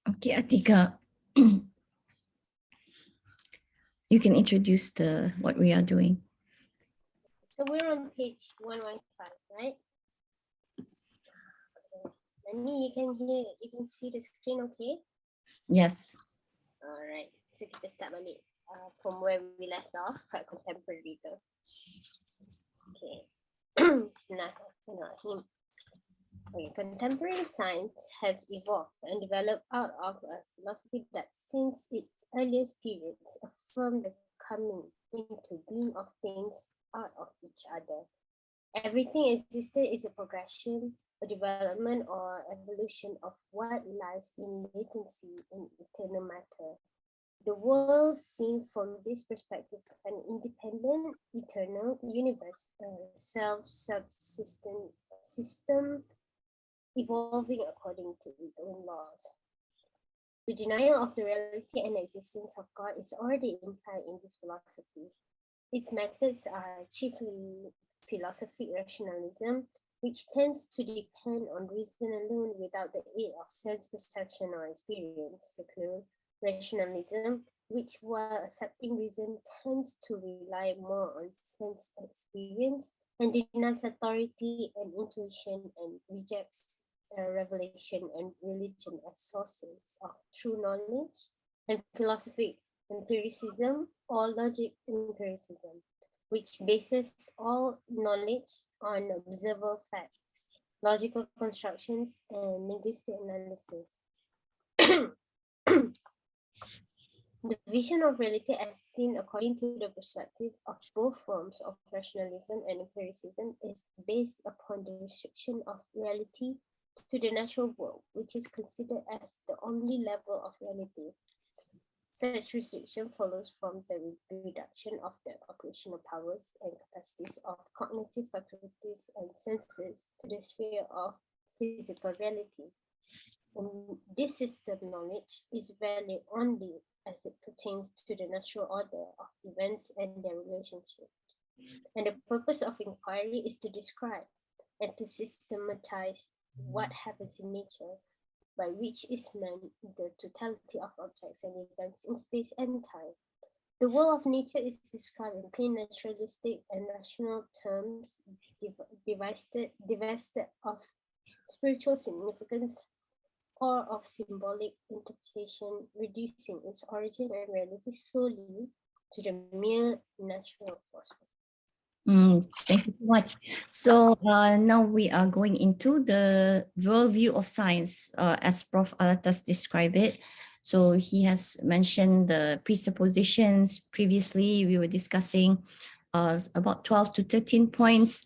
Okay, Atika, you can introduce what we are doing. So we're on page 115, right? Okay. Nani, you can see the screen, okay? Yes. All right. So kita start balik from where we left off kat contemporary tu. Okay. Bismillahirrahmanirrahim. Okay, contemporary science has evolved and developed out of a philosophy that since its earliest periods affirmed the coming into being of things out of each other. Everything existed is a progression, a development, or evolution of what lies in latency in eternal matter. The world seen from this perspective is an independent, eternal universe, a self-subsistent system evolving according to its own laws. The denial of the reality and existence of God is already implied in this philosophy. Its methods are chiefly philosophic rationalism, which tends to depend on reason alone without the aid of sense perception or experience. Secular rationalism, which while accepting reason tends to rely more on sense experience and denies authority and intuition and rejects revelation and religion as sources of true knowledge, and philosophic empiricism or logic empiricism, which bases all knowledge on observable facts, logical constructions, and linguistic analysis. The vision of reality as seen according to the perspective of both forms of rationalism and empiricism is based upon the restriction of reality to the natural world, which is considered as the only level of reality. Such restriction follows from the reduction of the operational powers and capacities of cognitive faculties and senses to the sphere of physical reality. And this system knowledge is valid only as it pertains to the natural order of events and their relationships. And the purpose of inquiry is to describe and to systematize what happens in nature, by which is meant the totality of objects and events in space and time. The world of nature is described in plain naturalistic and rational terms, divested of spiritual significance or of symbolic interpretation, reducing its origin and reality solely to the mere natural forces. Thank you so much. So now we are going into the worldview of science as Prof. Al-Attas described it. So he has mentioned the presuppositions. Previously, we were discussing about 12 to 13 points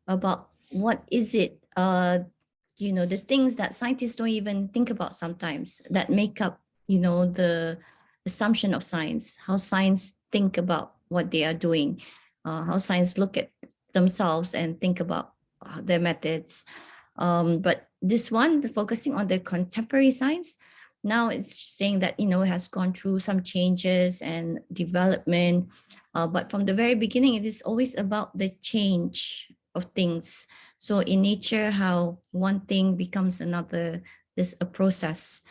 about what is it, the things that scientists don't even think about sometimes that make up, the assumption of science, how science think about what they are doing, how science look at themselves and think about their methods. But this one, focusing on the contemporary science, now it's saying that, it has gone through some changes and development. But from the very beginning, it is always about the change of things. So in nature, how one thing becomes another, there's a process.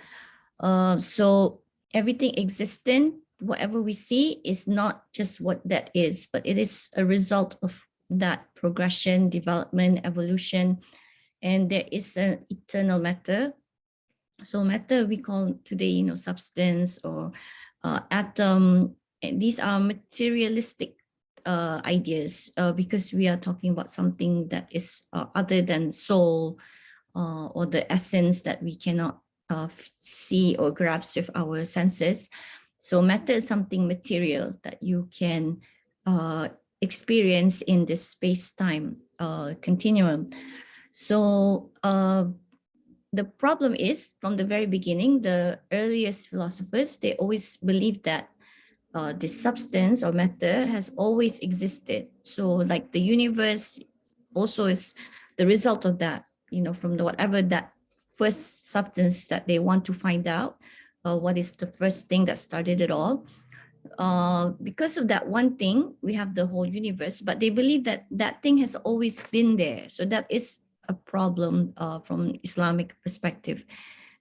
So everything existent, whatever we see, is not just what that is, but it is a result of that progression, development, evolution, and there is an eternal matter. So matter we call today, substance or atom. And these are materialistic ideas because we are talking about something that is other than soul or the essence that we cannot see or grasp with our senses. So matter is something material that you can experience in this space-time continuum. So the problem is, from the very beginning, the earliest philosophers, they always believed that this substance or matter has always existed. So like the universe also is the result of that, from whatever that first substance that they want to find out, what is the first thing that started it all. Because of that one thing, we have the whole universe, but they believe that that thing has always been there. So that is a problem from Islamic perspective,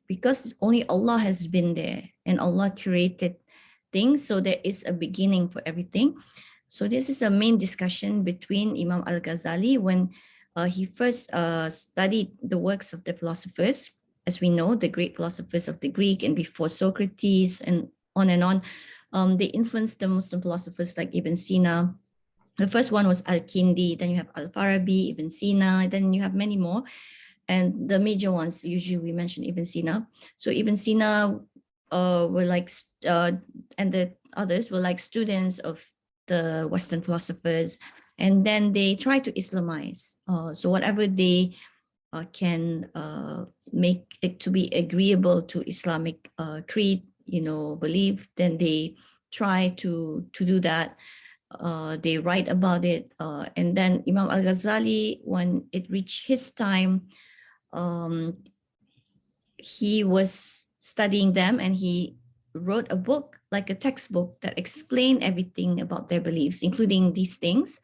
because only Allah has been there and Allah created things, so there is a beginning for everything. So this is a main discussion between Imam Al-Ghazali when he first studied the works of the philosophers, as we know, the great philosophers of the Greek and before Socrates and on and on. They influenced the Muslim philosophers like Ibn Sina. The first one was Al-Kindi, then you have Al-Farabi, Ibn Sina, then you have many more. And the major ones, usually we mention Ibn Sina. So Ibn Sina were like, and the others were like students of the Western philosophers. And then they try to Islamize. So whatever they can make it to be agreeable to Islamic creed, belief, then they try to do that. They write about it. And then Imam Al-Ghazali, when it reached his time, he was studying them and he wrote a book, like a textbook, that explained everything about their beliefs, including these things.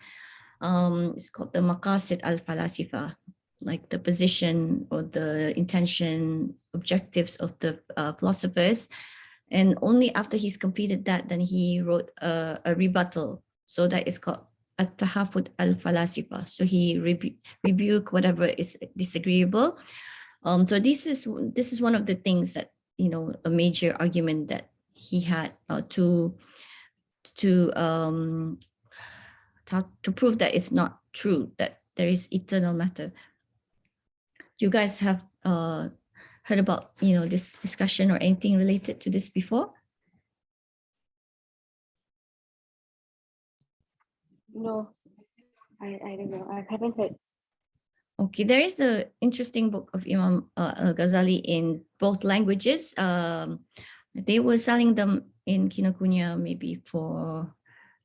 It's called the Maqasid al-Falasifa, like the position or the intention, objectives of the philosophers. And only after he's completed that, then he wrote a rebuttal. So that is called at-Tahafud al-Falasifa. So he rebuke whatever is disagreeable. So this is one of the things that, a major argument that he had to prove that it's not true, that there is eternal matter. You guys have heard about, this discussion or anything related to this before? No, I don't know. I haven't heard. Okay, there is an interesting book of Imam Al-Ghazali in both languages. They were selling them in Kinokuniya maybe for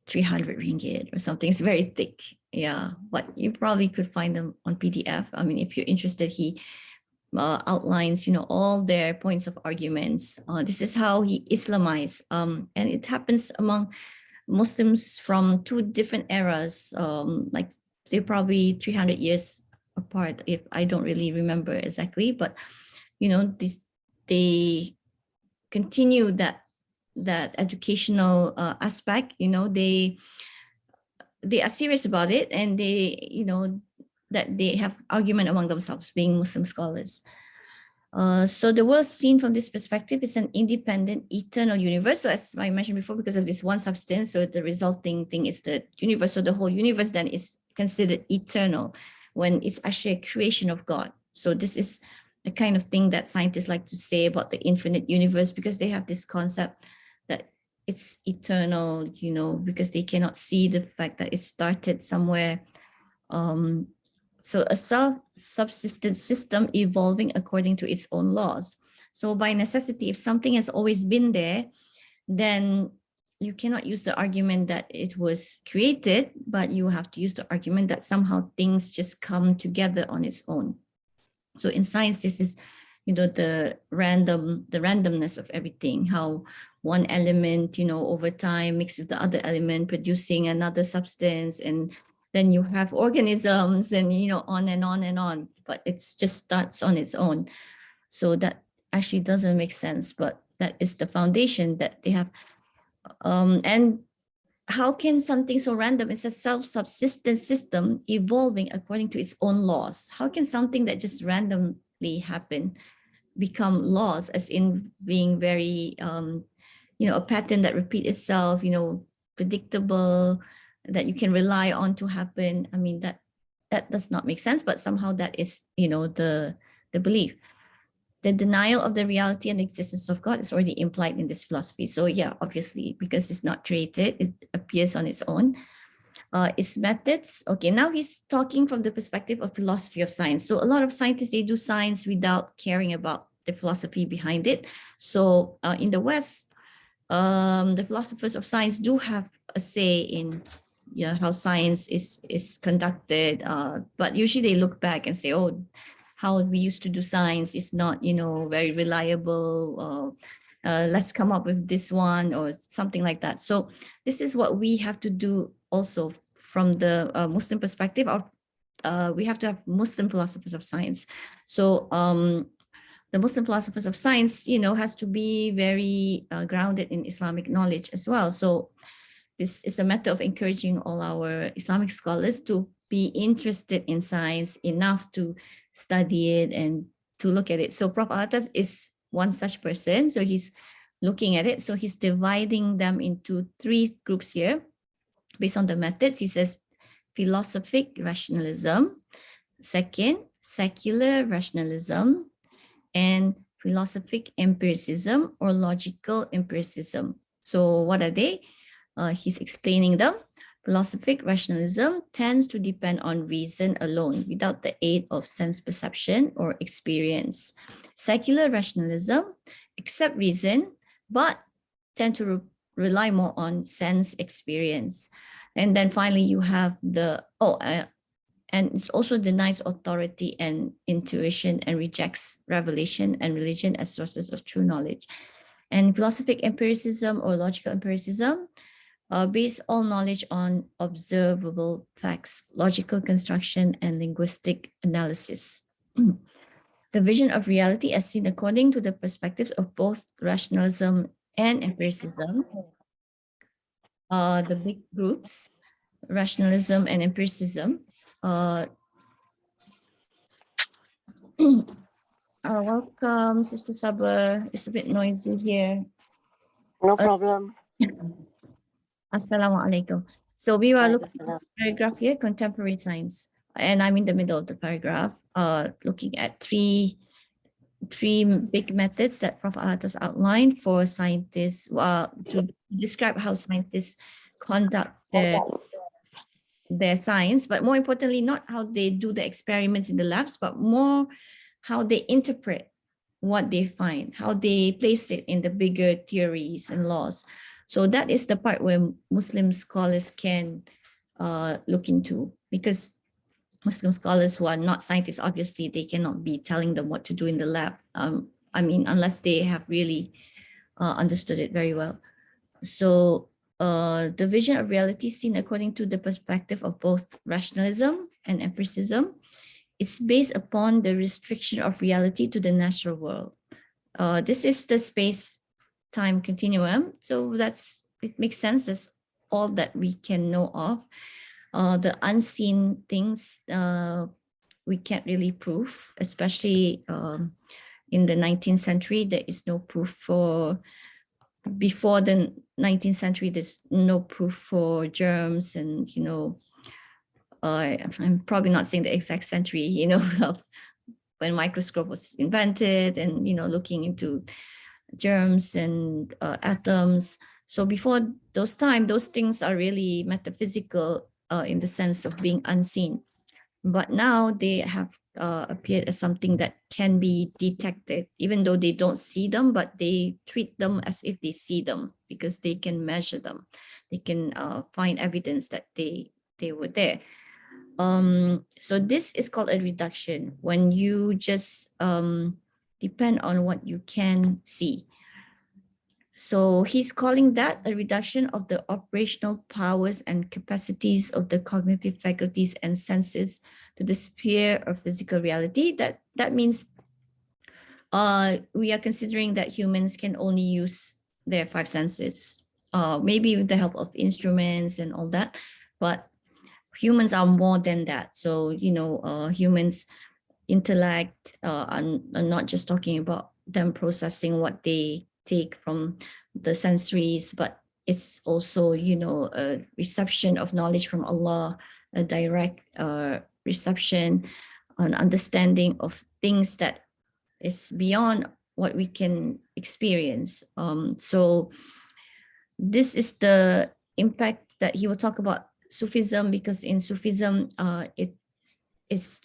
300 ringgit or something. It's very thick. Yeah, but you probably could find them on PDF. I mean, if you're interested, he outlines, all their points of arguments. This is how he Islamized. And it happens among Muslims from two different eras. Like they're probably 300 years apart, if I don't really remember exactly, but they continue that educational aspect. They are serious about it, and they that they have argument among themselves, being Muslim scholars. So the world seen from this perspective is an independent, eternal universe. So as I mentioned before, because of this one substance, so the resulting thing is the universe. So the whole universe then is considered eternal, when it's actually a creation of God. So this is a kind of thing that scientists like to say about the infinite universe, because they have this concept that it's eternal, because they cannot see the fact that it started somewhere. So a self-subsistent system evolving according to its own laws. So by necessity, if something has always been there, then you cannot use the argument that it was created, but you have to use the argument that somehow things just come together on its own. So in science, this is, the randomness of everything, how one element, over time mixed with the other element, producing another substance, and then you have organisms and, on and on and on, but it's just starts on its own. So that actually doesn't make sense, but that is the foundation that they have. And how can something so random, it's a self-subsistent system evolving according to its own laws? How can something that just randomly happen become laws, as in being very, a pattern that repeat itself, predictable, that you can rely on to happen? I mean, that does not make sense, but somehow that is, the belief. The denial of the reality and existence of God is already implied in this philosophy. So yeah, obviously, because it's not created, it appears on its own. Its methods. Okay, now he's talking from the perspective of philosophy of science. So a lot of scientists, they do science without caring about the philosophy behind it. So in the West, the philosophers of science do have a say in how science is conducted. But usually they look back and say, oh, how we used to do science is not, very reliable. Let's come up with this one or something like that. So this is what we have to do also from the Muslim perspective. Of we have to have Muslim philosophers of science. So the Muslim philosophers of science, has to be very grounded in Islamic knowledge as well. So this is a matter of encouraging all our Islamic scholars to be interested in science enough to study it and to look at it. So Prof. Al-Attas is one such person. So he's looking at it. So he's dividing them into 3 groups here based on the methods. He says philosophic rationalism, second, secular rationalism, and philosophic empiricism or logical empiricism. So what are they? He's explaining them. Philosophic rationalism tends to depend on reason alone without the aid of sense perception or experience. Secular rationalism accept reason, but tend to rely more on sense experience. And then finally, you have and it also denies authority and intuition and rejects revelation and religion as sources of true knowledge. And philosophic empiricism or logical empiricism base all knowledge on observable facts, logical construction, and linguistic analysis. The vision of reality as seen according to the perspectives of both rationalism and empiricism. The big groups, rationalism and empiricism. Welcome, Sister Sabar. It's a bit noisy here. No problem. Assalamualaikum. So we were looking at this paragraph here, contemporary science, and I'm in the middle of the paragraph, looking at three big methods that Prof. Al-Attas outlined for scientists to describe how scientists conduct their science, but more importantly, not how they do the experiments in the labs, but more how they interpret what they find, how they place it in the bigger theories and laws. So that is the part where Muslim scholars can look into, because Muslim scholars who are not scientists, obviously, they cannot be telling them what to do in the lab. Unless they have really understood it very well. So the vision of reality seen according to the perspective of both rationalism and empiricism is based upon the restriction of reality to the natural world. This is the space-time continuum. So it makes sense. That's all that we can know of. The unseen things we can't really prove, especially in the 19th century. There is no proof before the 19th century, there's no proof for germs and, I'm probably not saying the exact century, of when microscope was invented and, looking into germs and atoms. So before those things are really metaphysical in the sense of being unseen. But now they have appeared as something that can be detected, even though they don't see them, but they treat them as if they see them because they can measure them. They can find evidence that they were there. So this is called a reduction, when you just depend on what you can see. So he's calling that a reduction of the operational powers and capacities of the cognitive faculties and senses to the sphere of physical reality. That means we are considering that humans can only use their 5 senses, maybe with the help of instruments and all that, but humans are more than that. So, humans intellect, and not just talking about them processing what they take from the sensories, but it's also, a reception of knowledge from Allah, a direct reception, an understanding of things that is beyond what we can experience. So this is the impact that he will talk about Sufism, because in Sufism, it is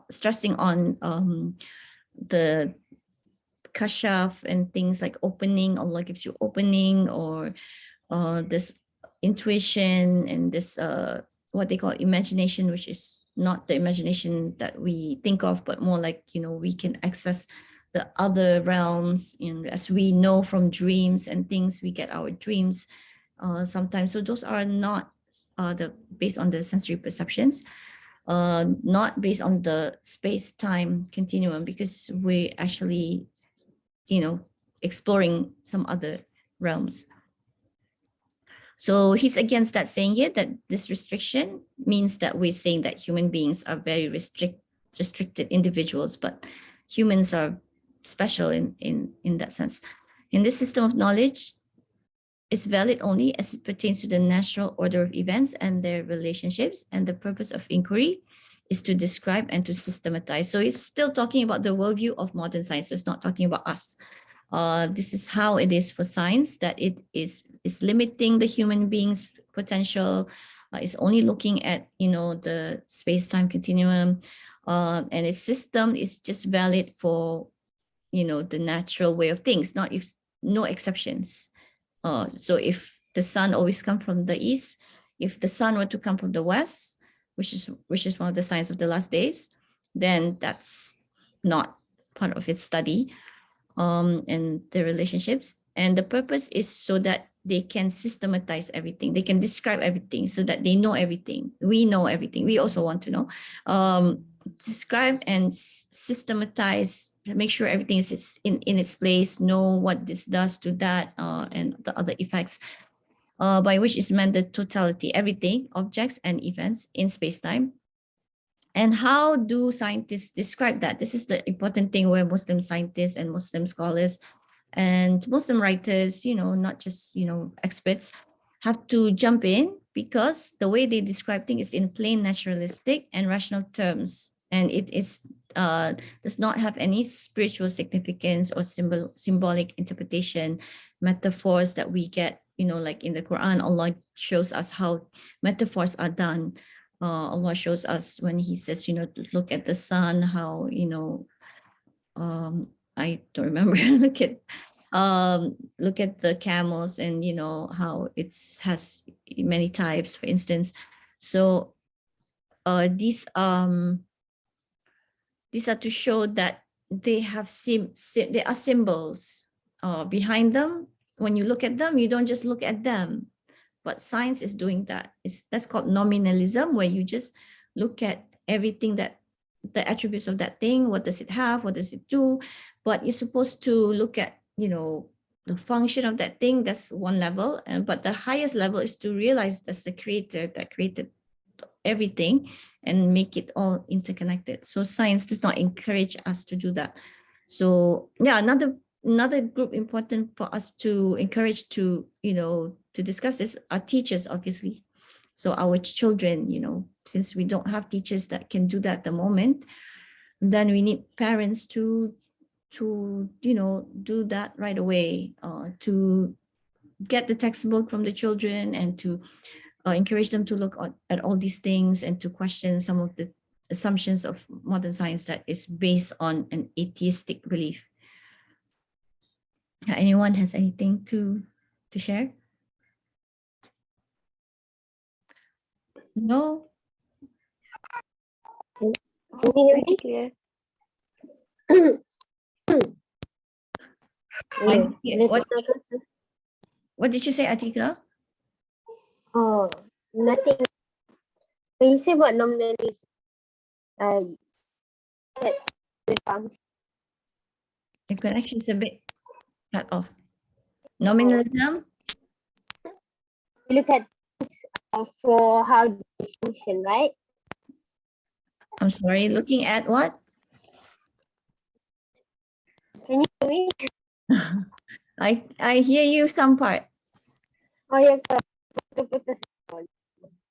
stressing on the kashaf and things like opening. Allah gives you opening, or this intuition and this what they call imagination, which is not the imagination that we think of, but more like, we can access the other realms, as we know from dreams and things, we get our dreams sometimes. So those are not based on the sensory perceptions. not based on the space-time continuum, because we actually, exploring some other realms. So he's against that, saying here that this restriction means that we're saying that human beings are very restricted individuals, but humans are special in that sense. In this system of knowledge, it's valid only as it pertains to the natural order of events and their relationships, and the purpose of inquiry is to describe and to systematize. So it's still talking about the worldview of modern science. So it's not talking about us. This is how it is for science, that it is limiting the human being's potential. It's only looking at the space-time continuum, and its system is just valid for the natural way of things, not if no exceptions. So if the sun always comes from the east, if the sun were to come from the west, which is one of the signs of the last days, then that's not part of its study, and the relationships. And the purpose is so that they can systematize everything. They can describe everything so that they know everything. We know everything. We also want to know. Describe and systematize, make sure everything is in its place, know what this does to that, and the other effects, by which is meant the totality, everything, objects and events in space-time. And how do scientists describe that? This is the important thing, where Muslim scientists and Muslim scholars and Muslim writers, not just, experts, have to jump in, because the way they describe things is in plain naturalistic and rational terms. And it is does not have any spiritual significance or symbolic interpretation, metaphors that we get, like in the Quran. Allah shows us how metaphors are done. Allah shows us when he says, to look at the sun, how, I don't remember, look at the camels, and, how it has many types, for instance. So these are to show that they have they are symbols behind them. When you look at them, you don't just look at them. But science is doing that. That's called nominalism, where you just look at everything, that the attributes of that thing. What does it have? What does it do? But you're supposed to look at, the function of that thing. That's one level. But the highest level is to realize that's the creator that created everything and make it all interconnected. So science does not encourage us to do that. So yeah, another group important for us to encourage to, to discuss this are teachers, obviously. So our children, since we don't have teachers that can do that at the moment, then we need parents to do that right away, to get the textbook from the children, and to encourage them to look at all these things, and to question some of the assumptions of modern science that is based on an atheistic belief. Anyone has anything to share? No? Can you hear me? Clear. What did you say, Atika? Oh, nothing. When you say about nominalism, The connection is a bit cut off. Nominalism? you look at for how they function, right? I'm sorry, looking at what? Can you hear me? I hear you some part. Oh, yeah.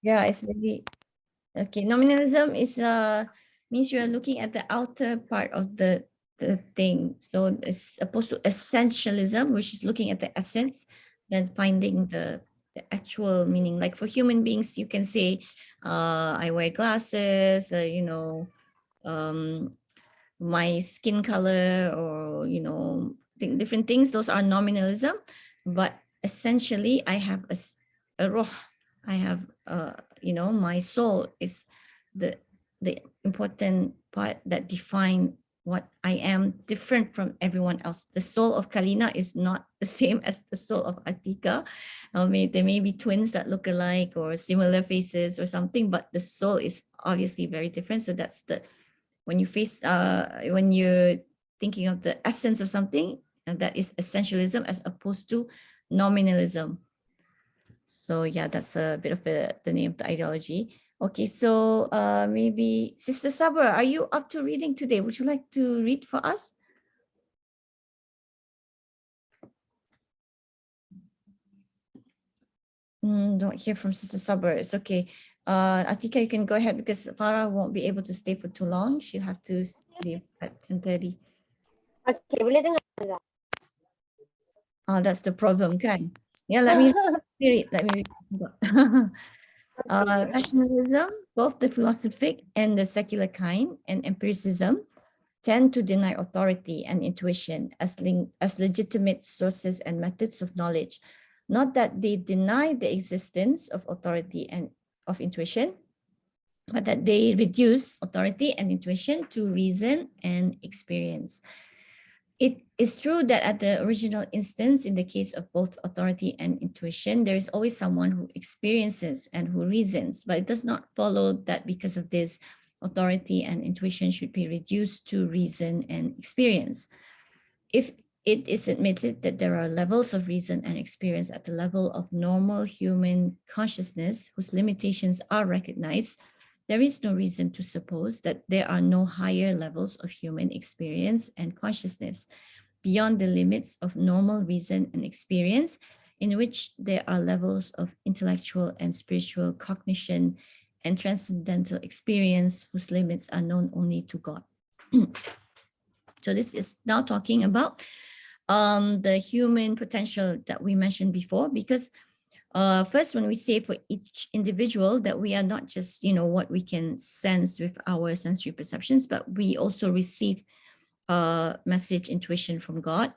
Yeah, it's really okay. Nominalism is means you are looking at the outer part of the thing. So it's opposed to essentialism, which is looking at the essence, then finding the actual meaning. Like for human beings, you can say, I wear glasses, my skin color, or different things. Those are nominalism, but essentially I have a ruh. I have my soul is the important part that define what I am different from everyone else. The soul of Kalina is not the same as the soul of Atika. There may be twins that look alike or similar faces or something, but the soul is obviously very different. So that's when you're thinking of the essence of something, and that is essentialism as opposed to nominalism. So yeah, that's a bit of the name of the ideology. Okay, so maybe Sister Sabra, are you up to reading today? Would you like to read for us? Don't hear from Sister Sabra. It's okay. Atika, you can go ahead because Farah won't be able to stay for too long. She'll have to leave at 10:30. Okay, boleh dengar tak? That's the problem, kan? Yeah, let me read. Let me read. Rationalism, both the philosophic and the secular kind, and empiricism tend to deny authority and intuition as legitimate sources and methods of knowledge. Not that they deny the existence of authority and of intuition, but that they reduce authority and intuition to reason and experience. It is true that at the original instance, in the case of both authority and intuition, there is always someone who experiences and who reasons, but it does not follow that because of this, authority and intuition should be reduced to reason and experience. If it is admitted that there are levels of reason and experience at the level of normal human consciousness whose limitations are recognized, there is no reason to suppose that there are no higher levels of human experience and consciousness beyond the limits of normal reason and experience, in which there are levels of intellectual and spiritual cognition and transcendental experience whose limits are known only to God. So this is now talking about the human potential that we mentioned before, because first, when we say for each individual that we are not just, what we can sense with our sensory perceptions, but we also receive message intuition from God.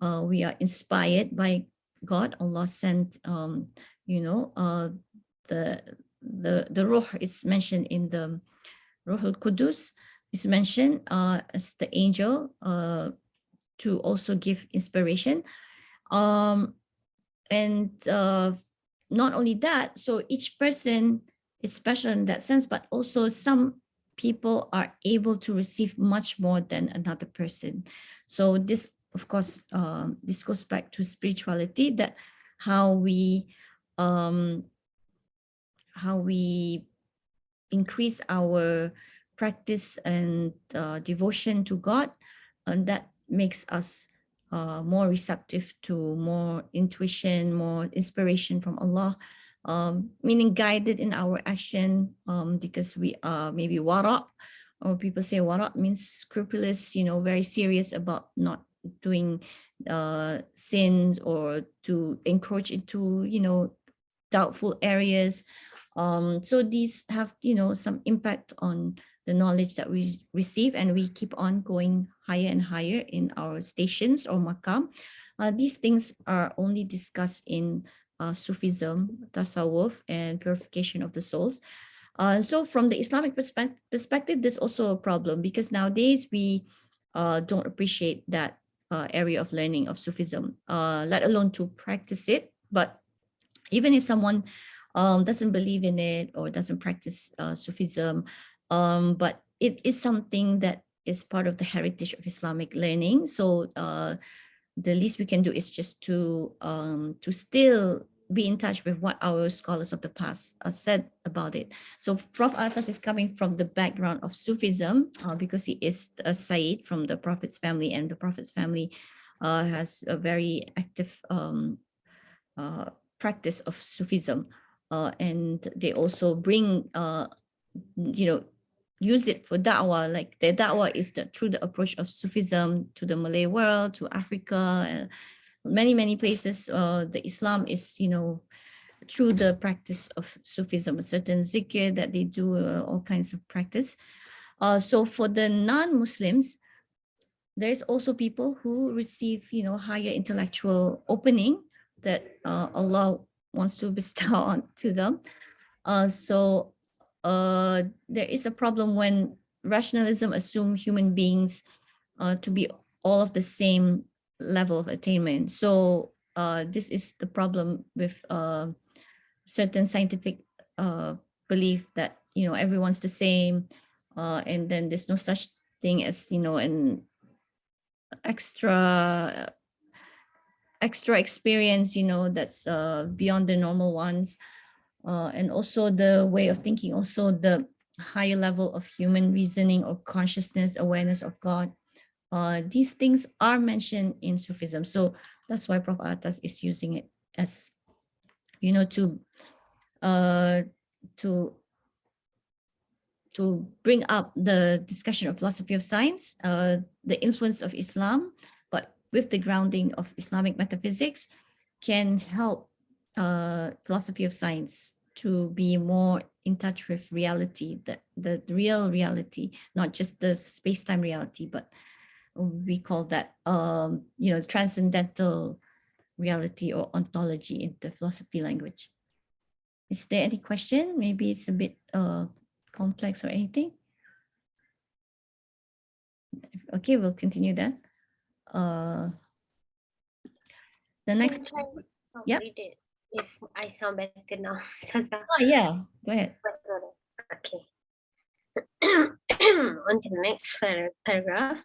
We are inspired by God. Allah sent, the Ruh is mentioned in the Ruh al-Qudus is mentioned as the angel to also give inspiration. And not only that, so each person is special in that sense, but also some people are able to receive much more than another person. So this, of course, this goes back to spirituality, that how we increase our practice and devotion to God, and that makes us more receptive to more intuition, more inspiration from Allah, meaning guided in our action, because we are maybe wara, or people say wara means scrupulous, very serious about not doing sins or to encroach into, doubtful areas. So these have, some impact on the knowledge that we receive, and we keep on going higher and higher in our stations or maqam. These things are only discussed in Sufism, Tasawwuf, and purification of the souls. So from the Islamic perspective, there's also a problem, because nowadays we don't appreciate that area of learning of Sufism, let alone to practice it. But even if someone doesn't believe in it or doesn't practice Sufism, but it is something that is part of the heritage of Islamic learning. So the least we can do is just to still be in touch with what our scholars of the past said about it. So Prof. Al-Attas is coming from the background of Sufism because he is a Sayyid from the Prophet's family, and the Prophet's family has a very active practice of Sufism, and they also bring, use it for da'wah. Like their da'wah is through the approach of Sufism to the Malay world, to Africa, and many places. The Islam is, through the practice of Sufism, a certain zikr that they do, all kinds of practice. So for the non-Muslims, there's also people who receive, higher intellectual opening that Allah wants to bestow on to them. So there is a problem when rationalism assumes human beings to be all of the same level of attainment. So this is the problem with certain scientific belief that everyone's the same, and then there's no such thing as an extra experience that's beyond the normal ones, and also the way of thinking, also the higher level of human reasoning or consciousness, awareness of God. These things are mentioned in Sufism, so that's why Prof. Al-Attas is using it as uh, to to bring up the discussion of philosophy of science, the influence of Islam, but with the grounding of Islamic metaphysics, can help philosophy of science to be more in touch with reality, the real reality, not just the space-time reality, but we call that transcendental reality or ontology in the philosophy language. Is there any question? Maybe it's a bit complex or anything. Okay, we'll continue then. The next, yeah. Read it if I sound better now. Ustazah. Oh yeah, go ahead. Okay. On to the next paragraph.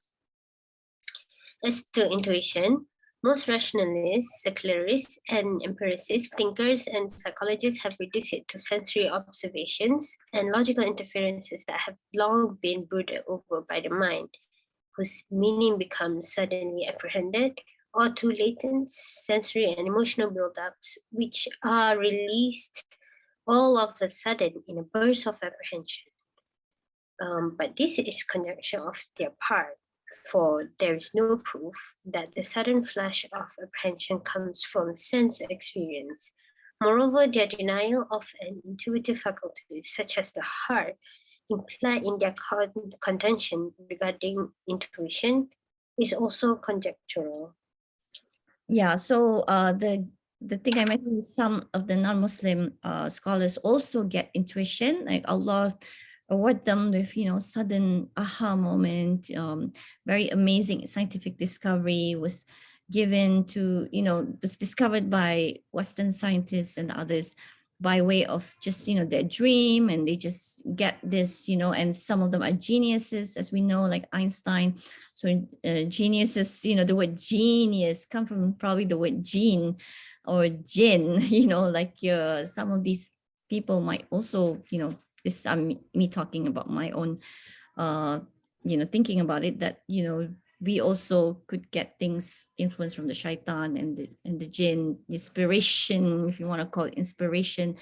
As to intuition, most rationalists, secularists, and empiricists, thinkers, and psychologists have reduced it to sensory observations and logical interferences that have long been brooded over by the mind, whose meaning becomes suddenly apprehended, or to latent sensory and emotional buildups, which are released all of a sudden in a burst of apprehension. But this is conjecture of their part, for there is no proof that the sudden flash of apprehension comes from sense experience. Moreover, their denial of an intuitive faculty, such as the heart, implied in their contention regarding intuition, is also conjectural. Yeah, so the thing I mentioned is some of the non-Muslim scholars also get intuition, like Allah award them with sudden aha moment, very amazing scientific discovery was given to was discovered by Western scientists and others by way of just their dream, and they just get this, and some of them are geniuses, as we know, like Einstein. So geniuses, the word genius come from probably the word gene or jinn, like some of these people might also, this me talking about my own thinking about it, that we also could get things influenced from the shaitan and the jinn, inspiration, if you want to call it inspiration.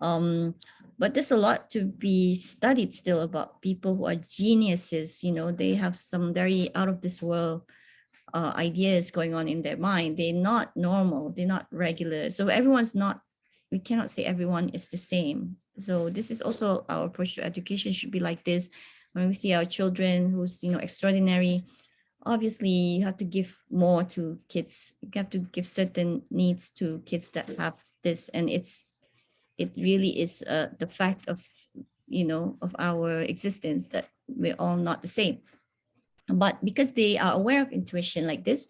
But there's a lot to be studied still about people who are geniuses. They have some very out of this world ideas going on in their mind. They're not normal, they're not regular, so everyone's not, we cannot say everyone is the same. So this is also our approach to education should be like this. When we see our children who's extraordinary, obviously you have to give more to kids, you have to give certain needs to kids that have this, and it really is the fact of of our existence that we're all not the same. But because they are aware of intuition like this,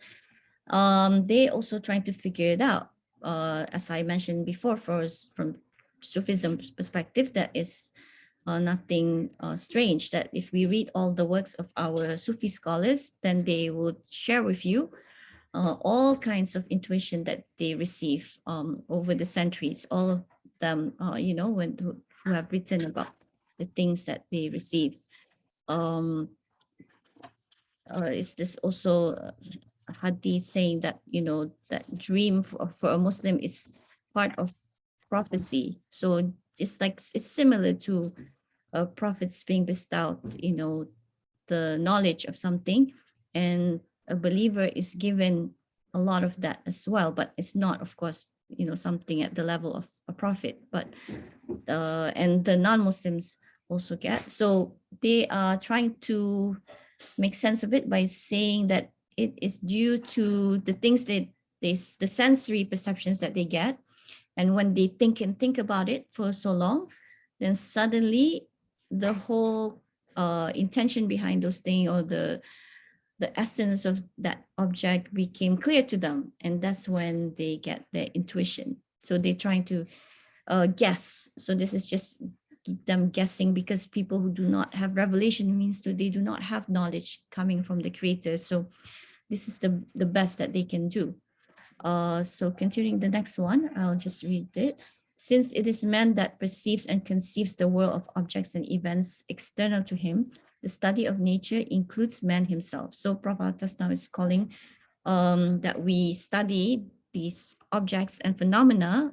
they also trying to figure it out. As I mentioned before, from Sufism's perspective, that is nothing strange, that if we read all the works of our Sufi scholars, then they would share with you all kinds of intuition that they receive over the centuries, all of them, who have written about the things that they receive. Is this also a hadith saying that that dream for a Muslim is part of prophecy? So it's similar to prophets being bestowed the knowledge of something, and a believer is given a lot of that as well, but it's not, of course, something at the level of a prophet, but and the non-Muslims also get. So they are trying to make sense of it by saying that it is due to the things that the sensory perceptions that they get, and when they think about it for so long, then suddenly the whole intention behind those things, or the the essence of that object became clear to them, and that's when they get their intuition. So they're trying to guess. So this is just them guessing, because people who do not have revelation means that they do not have knowledge coming from the creator. So this is the best that they can do. So continuing the next one, I'll just read it. Since it is man that perceives and conceives the world of objects and events external to him, the study of nature includes man himself. So Prof. Al-Attas now is calling that we study these objects and phenomena,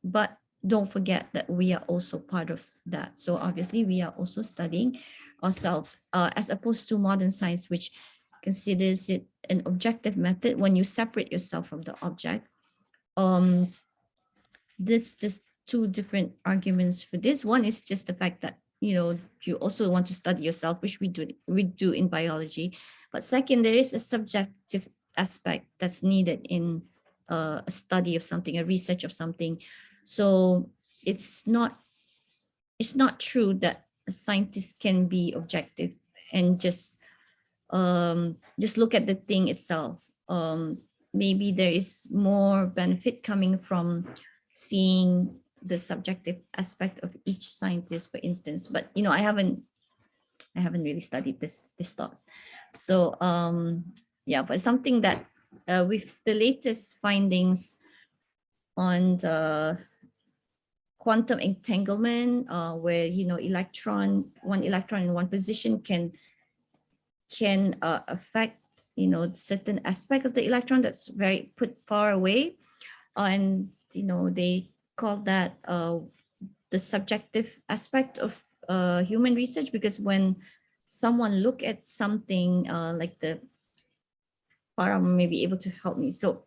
but don't forget that we are also part of that. So obviously we are also studying ourselves, as opposed to modern science, which considers it an objective method when you separate yourself from the object. This two different arguments for this. One is just the fact that you also want to study yourself, which we do in biology. But second, there is a subjective aspect that's needed in a study of something, a research of something. So it's not true that a scientist can be objective and just look at the thing itself. Maybe there is more benefit coming from seeing the subjective aspect of each scientist, for instance. But I haven't really studied this thought. So yeah, but something that with the latest findings on the quantum entanglement, where one electron in one position can affect certain aspect of the electron that's very put far away, and they call that the subjective aspect of human research, because when someone look at something, like the Farah may be able to help me. So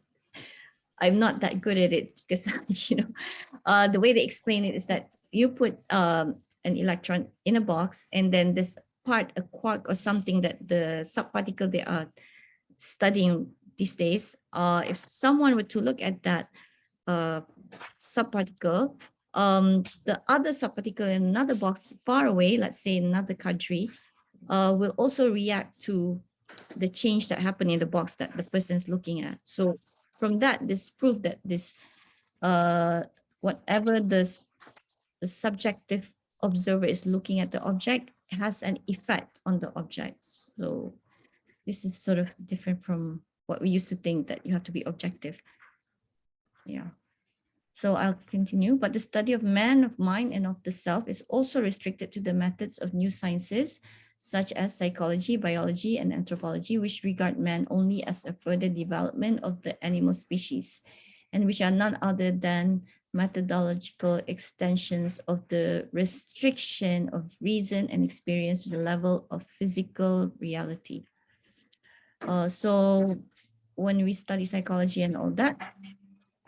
I'm not that good at it, because the way they explain it is that you put an electron in a box, and then this part, a quark or something, that the subparticle they are studying these days, if someone were to look at that subparticle, the other subparticle in another box far away, let's say in another country, will also react to the change that happened in the box that the person is looking at. So from that, this proof that this whatever the subjective observer is looking at the object has an effect on the objects. So this is sort of different from what we used to think, that you have to be objective. Yeah. So I'll continue. But the study of man, of mind, and of the self is also restricted to the methods of new sciences, such as psychology, biology, and anthropology, which regard man only as a further development of the animal species, and which are none other than methodological extensions of the restriction of reason and experience to the level of physical reality. So when we study psychology and all that,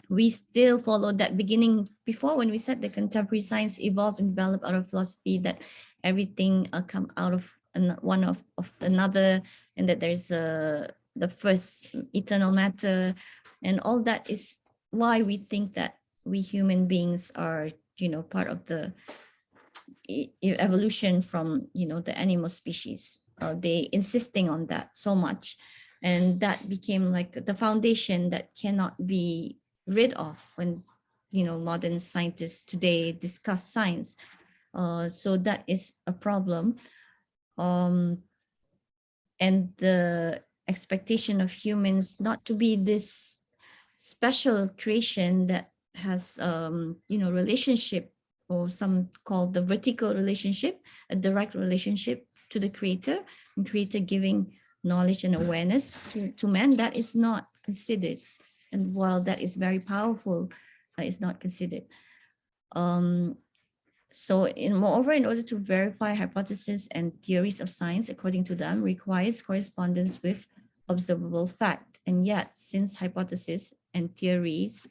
we still follow that beginning before, when we said the contemporary science evolved and developed out of philosophy, that everything come out of one of another, and that there's the first eternal matter, and all that is why we think that we human beings are part of the evolution from the animal species. They insisting on that so much, and that became like the foundation that cannot be rid of when modern scientists today discuss science. So that is a problem. And the expectation of humans not to be this special creation that has relationship, or some call the vertical relationship, a direct relationship to the creator, and creator giving knowledge and awareness to man, that is not considered. And while that is very powerful, it's not considered. So moreover, in order to verify hypotheses and theories of science, according to them, requires correspondence with observable fact. And yet, since hypotheses and theories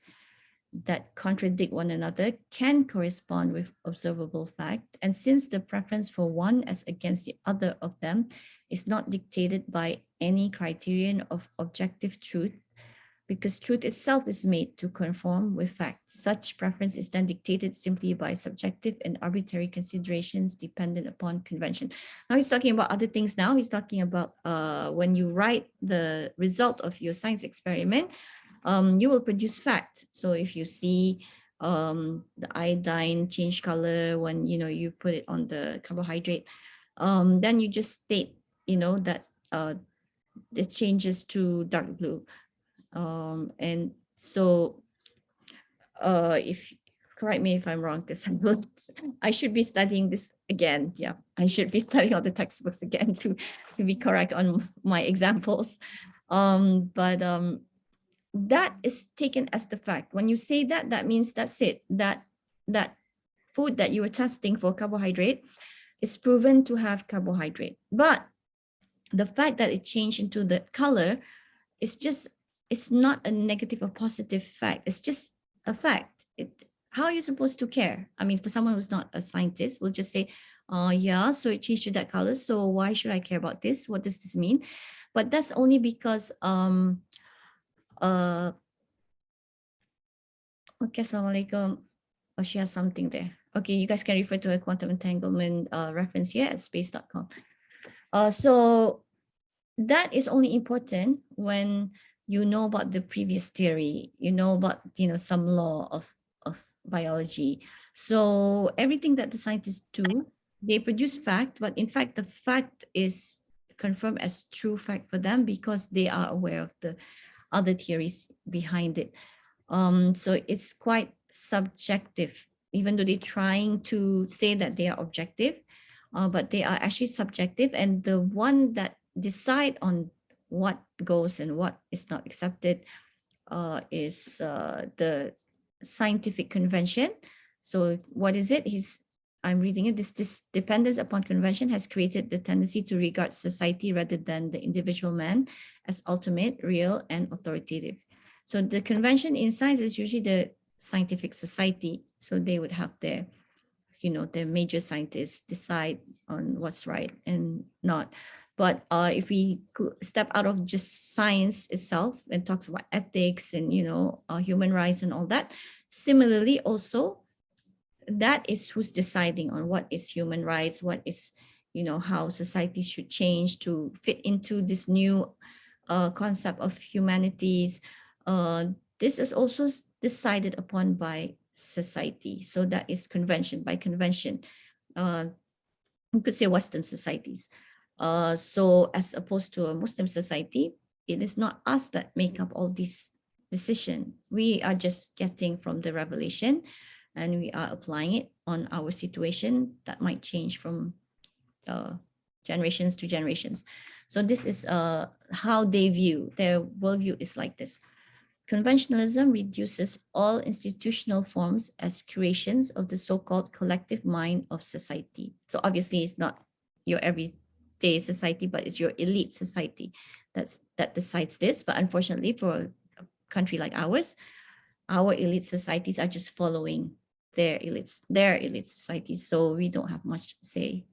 that contradict one another can correspond with observable fact, and since the preference for one as against the other of them is not dictated by any criterion of objective truth, because truth itself is made to conform with fact. Such preference is then dictated simply by subjective and arbitrary considerations dependent upon convention. Now he's talking about other things now. He's talking about when you write the result of your science experiment, you will produce fact. So if you see the iodine change color when you put it on the carbohydrate, then you just state that it changes to dark blue. And so if correct me if I'm wrong, because I should be studying this again. Yeah, I should be studying all the textbooks again to be correct on my examples. But that is taken as the fact. When you say that, that means that's it. That food that you were testing for carbohydrate is proven to have carbohydrate. But the fact that it changed into the color is just, it's not a negative or positive fact. It's just a fact. How are you supposed to care? I mean, for someone who's not a scientist, will just say, yeah, so it changed to that color. So why should I care about this? What does this mean? But that's only because okay, assalamualaikum. Oh, she has something there. Okay, you guys can refer to a quantum entanglement reference here at space.com. So that is only important when you know about the previous theory, you know about some law of biology. So everything that the scientists do, they produce fact, but in fact the fact is confirmed as true fact for them because they are aware of the other theories behind it. So it's quite subjective, even though they're trying to say that they are objective, but they are actually subjective. And the one that decide on what goes and what is not accepted is the scientific convention. So what is it? I'm reading it. This dependence upon convention has created the tendency to regard society rather than the individual man as ultimate, real, and authoritative. So the convention in science is usually the scientific society. So they would have their major scientists decide on what's right and not. But if we step out of just science itself and talks about ethics and human rights and all that, similarly also, that is who's deciding on what is human rights, what is how society should change to fit into this new concept of humanities. This is also decided upon by society. So that is convention by convention. You could say Western societies. So as opposed to a Muslim society, it is not us that make up all these decisions. We are just getting from the revelation and we are applying it on our situation that might change from generations to generations. So this is how they view, their worldview is like this. Conventionalism reduces all institutional forms as creations of the so-called collective mind of society. So obviously it's not your everyday society, but it's your elite society that decides this. But unfortunately for a country like ours, our elite societies are just following their elite societies. So we don't have much say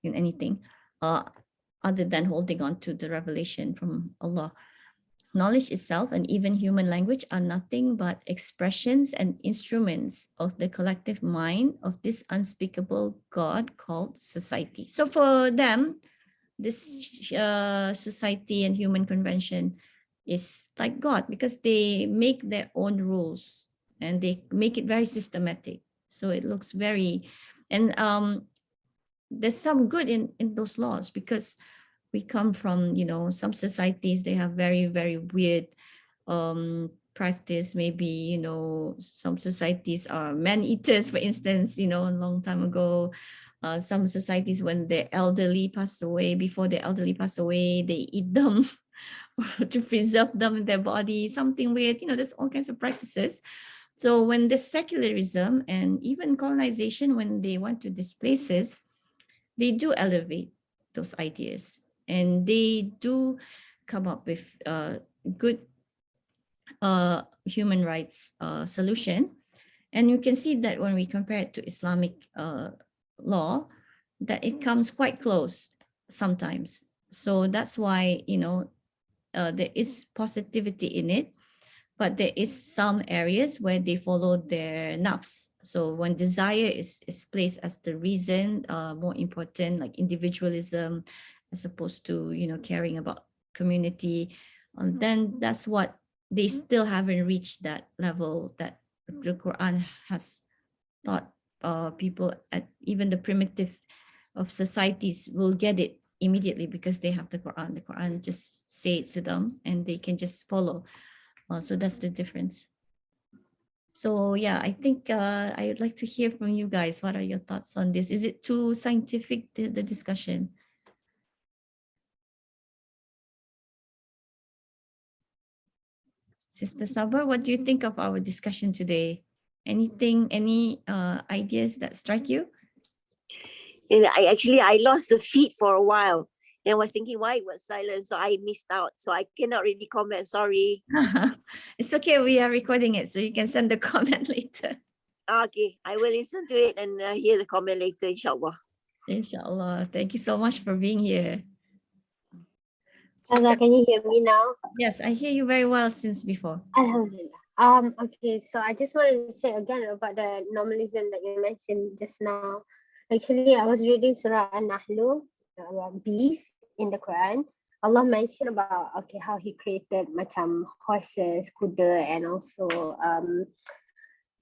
in anything other than holding on to the revelation from Allah. Knowledge itself and even human language are nothing but expressions and instruments of the collective mind of this unspeakable God called society. So for them, this society and human convention is like God because they make their own rules and they make it very systematic. So it looks very, and there's some good in those laws because we come from some societies, they have very very weird practice. Maybe some societies are man eaters, for instance, a long time ago. Some societies, when the elderly pass away, before the elderly pass away, they eat them to preserve them in their body, something weird. There's all kinds of practices. So when the secularism and even colonization, when they want to displace us, they do elevate those ideas and they do come up with good human rights solution. And you can see that when we compare it to Islamic law, that it comes quite close sometimes. So that's why there is positivity in it. but there is some areas where they follow their nafs. So when desire is placed as the reason, more important, like individualism, as opposed to, caring about community, then that's what they still haven't reached that level that the Quran has taught people at even the primitive of societies will get it immediately because they have the Quran. The Quran just say it to them and they can just follow. So that's the difference. So yeah, I think I would like to hear from you guys. What are your thoughts on this? Is it too scientific, the discussion? Sister Sabar, what do you think of our discussion today? Any ideas that strike you? And I lost the feed for a while. And I was thinking why it was silent, so I missed out. So I cannot really comment. Sorry. It's okay. We are recording it, so you can send the comment later. Okay, I will listen to it and hear the comment later, inshallah. Inshallah. Thank you so much for being here. Saza, can you hear me now? Yes, I hear you very well since before. Alhamdulillah. Okay, so I just wanted to say again about the nominalism that you mentioned just now. Actually, I was reading Surah An-Nahl about bees in the Quran. Allah mentioned about how He created macam horses, kuda, and also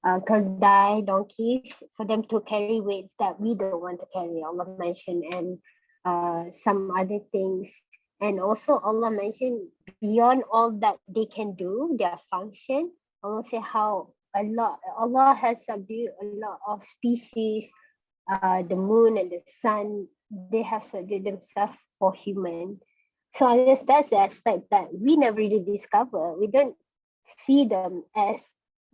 keldai, donkeys, for them to carry weights that we don't want to carry. Allah mentioned, and some other things. And also Allah mentioned beyond all that they can do, their function, Allah say how Allah has subdued a lot of species, the moon and the sun, they have subdued themselves for human. So I guess that's the aspect that we never really discover. We don't see them as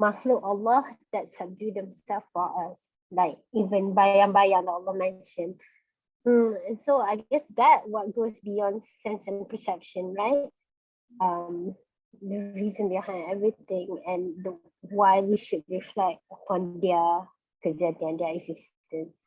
makhluk Allah that subdue themselves for us, like even bayang-bayang Allah mentioned. And so I guess that what goes beyond sense and perception, right? The reason behind everything and why we should reflect upon their kejadian, their existence.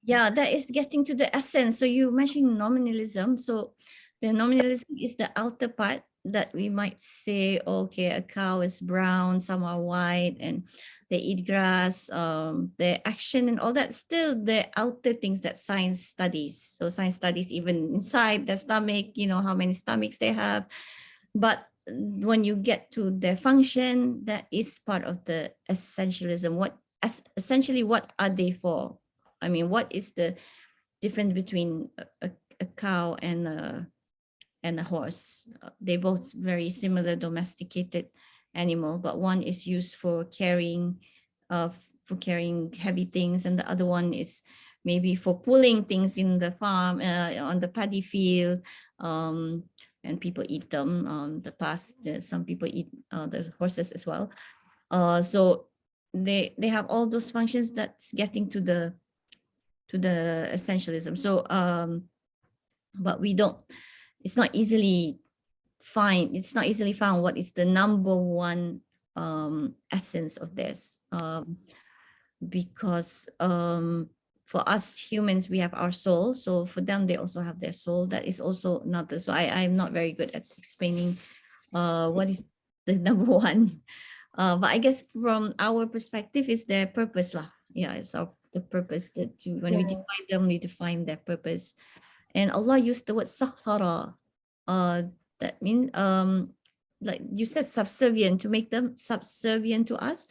Yeah, that is getting to the essence. So you mentioned nominalism. So the nominalism is the outer part that we might say, okay, a cow is brown, some are white, and they eat grass, the action and all that, still the outer things that science studies. So science studies even inside the stomach, how many stomachs they have. But when you get to their function, that is part of the essentialism. Essentially, what are they for? I mean, what is the difference between a cow and a horse? They both very similar domesticated animal, but one is used for carrying heavy things, and the other one is maybe for pulling things in the farm, on the paddy field, and people eat them. The past, some people eat the horses as well. So they have all those functions that's getting to the essentialism. So but it's not easily found what is the number one essence of this, because for us humans we have our soul, so for them they also have their soul. That is also not so I'm not very good at explaining what is the number one, but I guess from our perspective is their purpose lah. Yeah, it's the purpose that when we define them, we define their purpose. And Allah used the word sakhara, that means like you said, subservient, to make them subservient to us.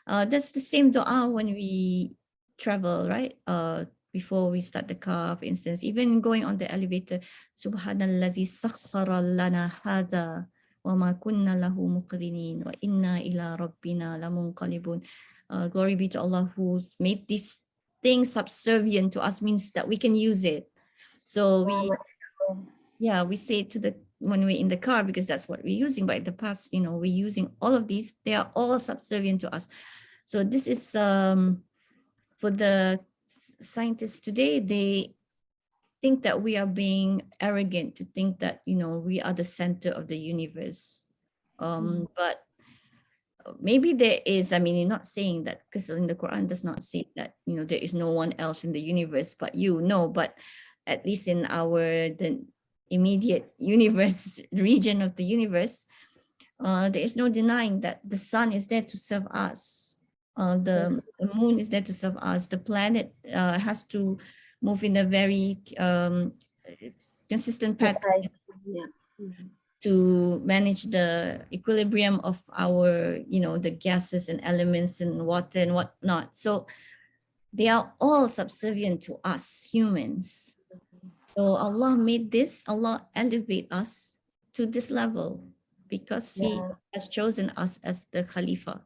That's the same dua when we travel, right? Before we start the car, for instance, even going on the elevator, subhanalladhi sakhara lana hadha wa ma kunna lahu muqrinin wa inna ila rabbina lamunqalibun. Glory be to Allah who made this thing subservient to us, means that we can use it. So we say it to when we're in the car, because that's what we're using. But in the past, we're using all of these, they are all subservient to us. So this is for the scientists today, they think that we are being arrogant to think that we are the center of the universe. But maybe there is, you're not saying that, because in the Quran does not say that there is no one else in the universe but but at least in the immediate universe region of the universe, There is no denying that the sun is there to serve us. The moon is there to serve us. The planet has to move in a very consistent pattern Yeah. Mhm. to manage the equilibrium of our, the gases and elements and water and whatnot. So they are all subservient to us humans. So Allah made this, Allah elevate us to this level because He Yeah. has chosen us as the Khalifa,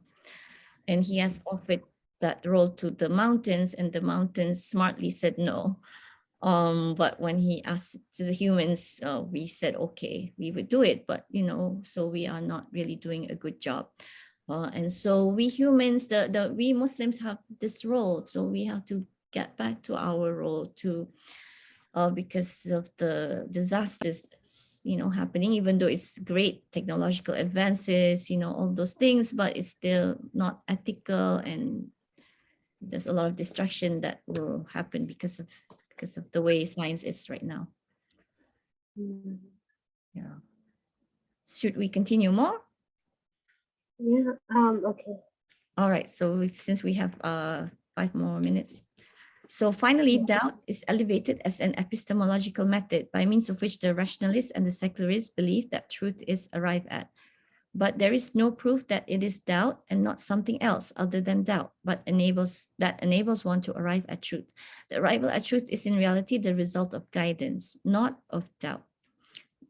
and He has offered that role to the mountains, and the mountains smartly said no. But when He asked to the humans, we said okay, we would do it, but so we are not really doing a good job. And so we humans, we Muslims have this role, so we have to get back to our role to because of the disasters that's, happening, even though it's great technological advances, all those things, but it's still not ethical, and there's a lot of destruction that will happen because of the way science is right now. Mhm. Yeah. Should we continue more? Yeah. Okay. All right. So since we have 5 more minutes. So finally, doubt is elevated as an epistemological method by means of which the rationalists and the secularists believe that truth is arrived at. But there is no proof that it is doubt and not something else other than doubt, but enables one to arrive at truth. The arrival at truth is in reality the result of guidance, not of doubt.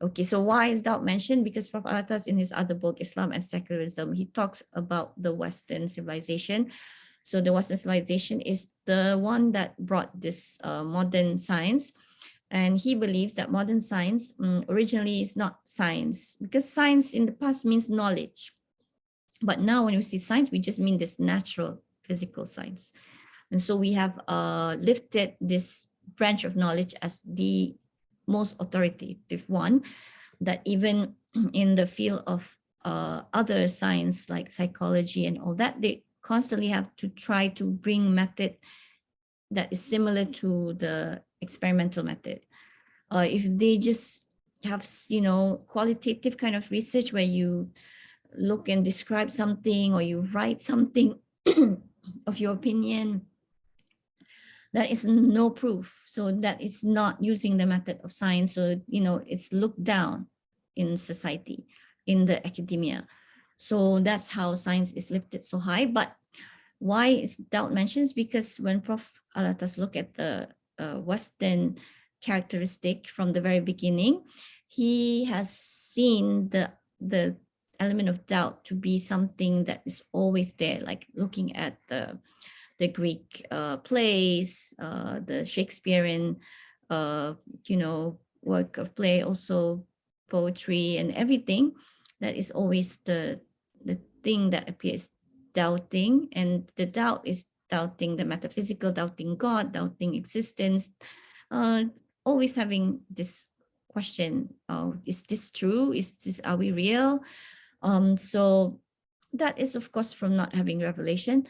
Okay, so why is doubt mentioned? Because Prof. al-Attas in his other book, Islam and Secularism, he talks about the Western civilization. So the Western civilization is the one that brought this modern science. And he believes that modern science originally is not science, because science in the past means knowledge. But now when we see science, we just mean this natural physical science. And so we have lifted this branch of knowledge as the most authoritative one, that even in the field of other science like psychology and all that, they constantly have to try to bring method that is similar to the experimental method. If they just have, qualitative kind of research where you look and describe something, or you write something of your opinion, that is no proof. So that is not using the method of science. So, it's looked down in society, in the academia. So that's how science is lifted so high. But why is doubt mentioned? Because when Prof. al-Attas look at the Western characteristic from the very beginning, he has seen the element of doubt to be something that is always there, like looking at the Greek plays, the Shakespearean, work of play, also poetry and everything. That is always the thing that appears doubting, and the doubt is doubting the metaphysical, doubting God, doubting existence, uh, always having this question: is this true? Are we real? So that is, of course, from not having revelation.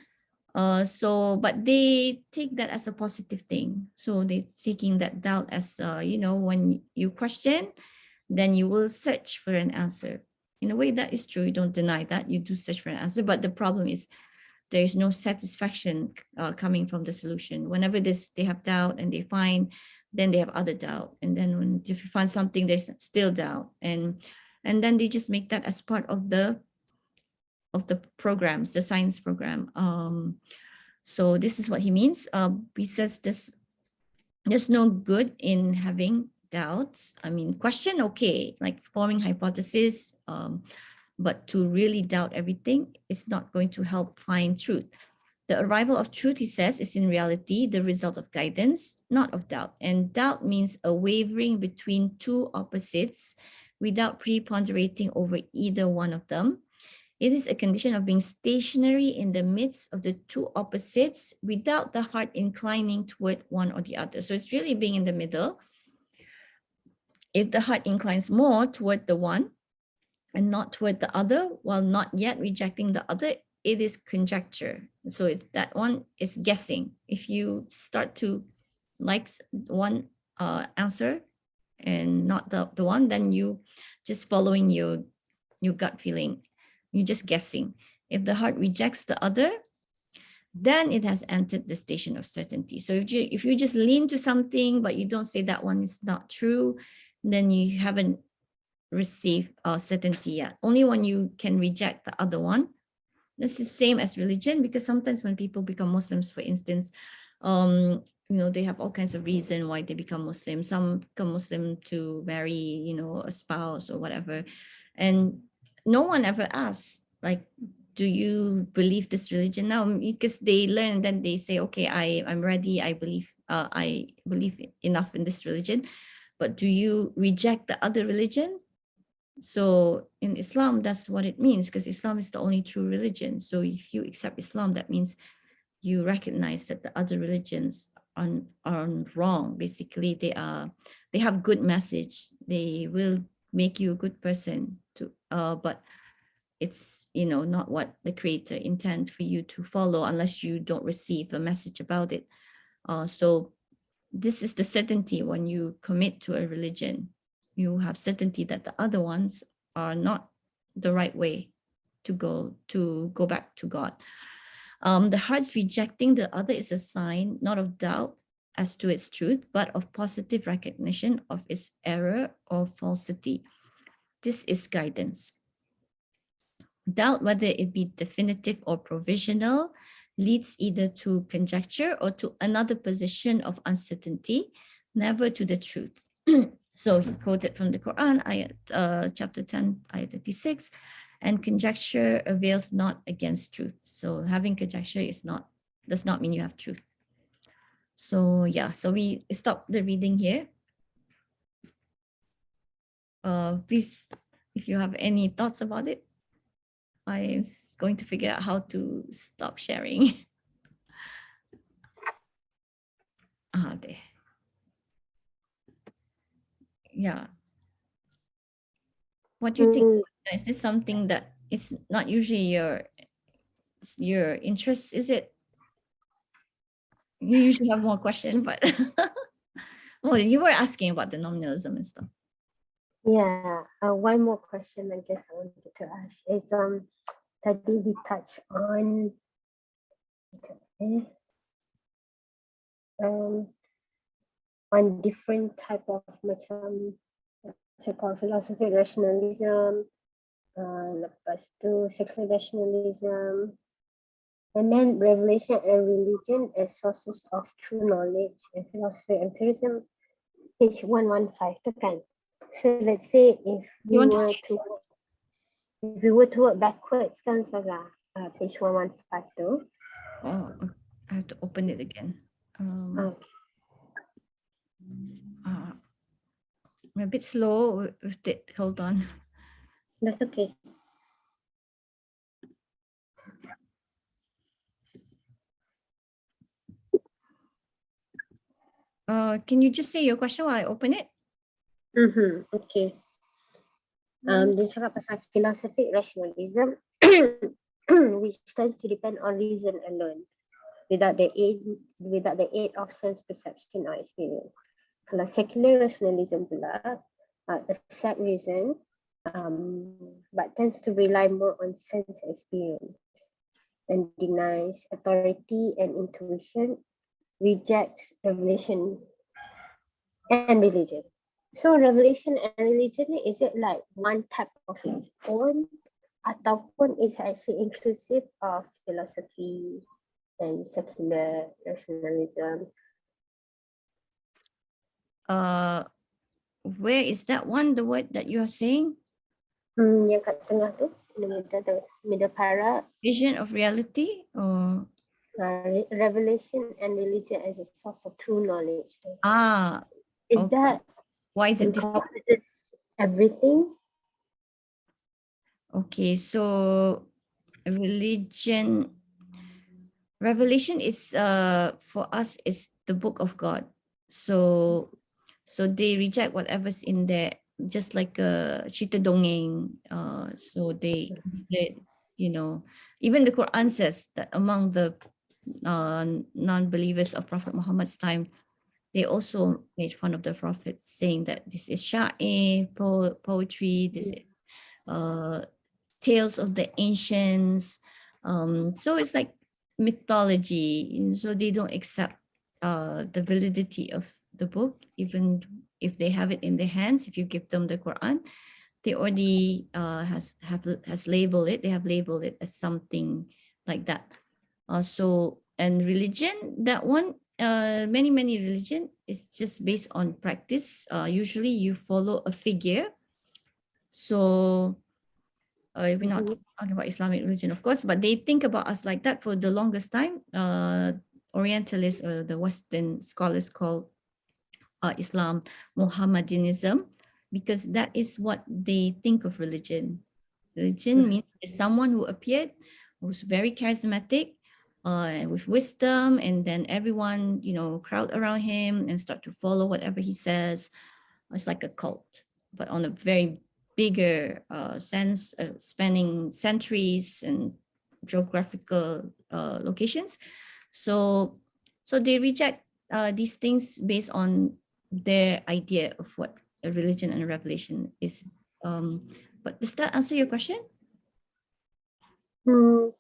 But they take that as a positive thing. So they taking that doubt as, when you question, then you will search for an answer. In a way, that is true. You don't deny that. You do search for an answer. But the problem is there is no satisfaction coming from the solution. Whenever they have doubt and they find, then they have other doubt. And then when if you find something, there's still doubt. And then they just make that as part of the programs, the science program. So this is what he means. He says there's no good in having doubts. I mean, question, okay, like forming hypothesis, but to really doubt everything is not going to help find truth. The arrival of truth, he says, is in reality the result of guidance, not of doubt. And doubt means a wavering between two opposites without preponderating over either one of them. It is a condition of being stationary in the midst of the two opposites without the heart inclining toward one or the other. So it's really being in the middle. If the heart inclines more toward the one and not toward the other, while not yet rejecting the other, it is conjecture. So that one is guessing. If you start to like one answer and not the one, then you just following your your gut feeling. You're just guessing. If the heart rejects the other, then it has entered the station of certainty. So if you just lean to something, but you don't say that one is not true, then you haven't received certainty yet. Only when you can reject the other one. This is same as religion, because sometimes when people become Muslims, for instance, they have all kinds of reason why they become Muslim. Some become Muslim to marry, a spouse or whatever. And no one ever asks, like, do you believe this religion now? Because they learn, then they say, okay, I'm ready. I believe enough in this religion. But do you reject the other religion? So in Islam, that's what it means, because Islam is the only true religion. So if you accept Islam, that means you recognize that the other religions are wrong. Basically, they have good message. They will make you a good person but it's not what the creator intend for you to follow unless you don't receive a message about it. So this is the certainty when you commit to a religion. You have certainty that the other ones are not the right way to go back to God. The heart's rejecting the other is a sign not of doubt as to its truth, but of positive recognition of its error or falsity. This is guidance. Doubt, whether it be definitive or provisional, leads either to conjecture or to another position of uncertainty, never to the truth. So he quoted from the Quran, chapter 10, ayat 36, and conjecture avails not against truth. So having conjecture does not mean you have truth. So yeah, so we stop the reading here. Please, if you have any thoughts about it. I'm going to figure out how to stop sharing. There. Yeah. What do you think? Is this something that is not usually your interest? Is it? You usually have more questions, but well, you were asking about the nominalism and stuff. Yeah, one more question I guess I wanted to ask is tadi we touch on different type of macam called philosophy rationalism, lepas tu secular rationalism, and then revelation and religion as sources of true knowledge and philosophy empiricism, page 115 tu kan. So let's say if we were to work backwards kan Sarah, page 115 tu. Oh, I have to open it again. Okay. I'm a bit slow with it. Hold on. That's okay. Can you just say your question while I open it? Okay. Dia cakap pasal philosophic rationalism which tends to depend on reason alone without the aid of sense perception or experience. Kalau secular rationalism pula accept reason but tends to rely more on sense experience and denies authority and intuition, rejects revelation and religion. So revelation and religion, is it like one type of its own ataupun it's actually inclusive of philosophy and secular rationalism? Where is that one, the word that you are saying? Yang kat tengah tu, in the middle para. Vision of reality or revelation and religion as a source of true knowledge. Is okay. That why is it different? Everything? Okay, so revelation is for us is the book of God. So they reject whatever's in there, just like cerita dongeng. So they even the Quran says that among the non-believers of Prophet Muhammad's time, they also made fun of the Prophet, saying that this is sha'ir, poetry, this is tales of the ancients. So it's like mythology. So they don't accept the validity of the book, even if they have it in their hands. If you give them the Quran, they already has labeled it. They have labeled it as something like that. So and religion, that one, many religion is just based on practice. Usually you follow a figure. So we're not Mhm. talking about Islamic religion, of course, but they think about us like that for the longest time. Orientalists or the Western scholars call Islam Mohammedanism, because that is what they think of religion. Religion means someone who appeared, who's very charismatic, with wisdom, and then everyone, crowd around him and start to follow whatever he says. It's like a cult, but on a very bigger sense, spanning centuries and geographical locations. So, so they reject these things based on their idea of what a religion and a revelation is. But does that answer your question? Mm,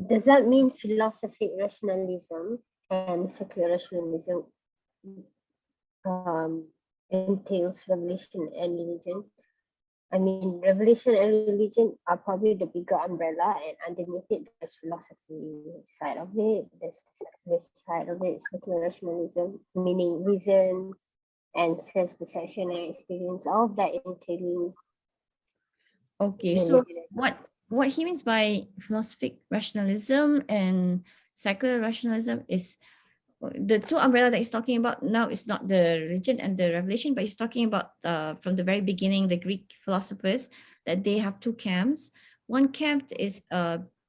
does that mean philosophic rationalism and secular rationalism um, entails revelation and religion? I mean, revelation and religion are probably the bigger umbrella, and underneath it, there's philosophy side of it. There's this side of it, secular rationalism, meaning reason and sense perception and experience. All of that entailing Okay, so religion. what he means by philosophic rationalism and secular rationalism is the two umbrella that he's talking about now is not the religion and the revelation, but he's talking about from the very beginning, the Greek philosophers, that they have two camps. One camp is